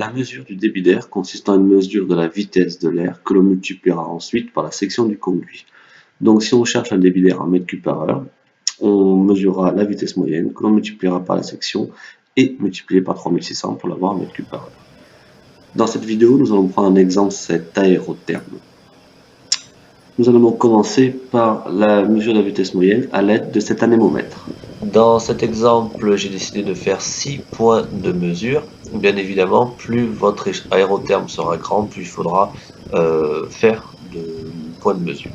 La mesure du débit d'air consiste en une mesure de la vitesse de l'air que l'on multipliera ensuite par la section du conduit. Donc si on cherche un débit d'air en mètres cubes par heure, on mesurera la vitesse moyenne que l'on multipliera par la section et multiplié par 3600 pour l'avoir en mètres cubes par heure. Dans cette vidéo, nous allons prendre un exemple, cet aérotherme. Nous allons donc commencer par la mesure de la vitesse moyenne à l'aide de cet anémomètre. Dans cet exemple, j'ai décidé de faire 6 points de mesure. Bien évidemment, plus votre aérotherme sera grand, plus il faudra faire de points de mesure.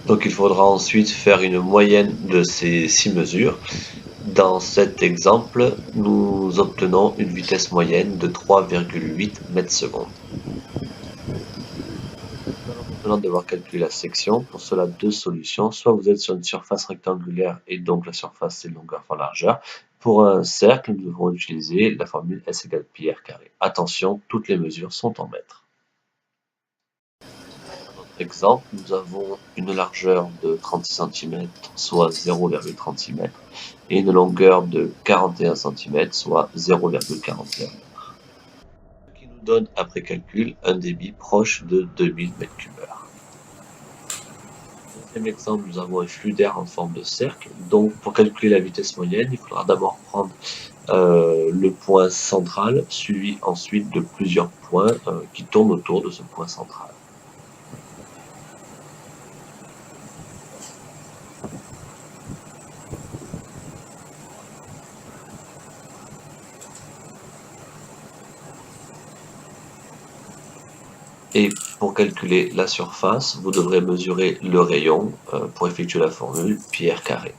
Donc il faudra ensuite faire une moyenne de ces 6 mesures. Dans cet exemple, nous obtenons une vitesse moyenne de 3,8 mètres secondes. Nous allons maintenant devoir calculer la section. Pour cela, deux solutions. Soit vous êtes sur une surface rectangulaire et donc la surface c'est longueur fois largeur. Pour un cercle, nous devrons utiliser la formule S égale pi r carré. Attention, toutes les mesures sont en mètres. Exemple, nous avons une largeur de 36 cm, soit 0,36 m, et une longueur de 41 cm, soit 0,41 m. Ce qui nous donne, après calcul, un débit proche de 2000 m3. Deuxième exemple, nous avons un flux d'air en forme de cercle. Donc, pour calculer la vitesse moyenne, il faudra d'abord prendre le point central, suivi ensuite de plusieurs points qui tournent autour de ce point central. Et pour calculer la surface, vous devrez mesurer le rayon pour effectuer la formule pi r carré.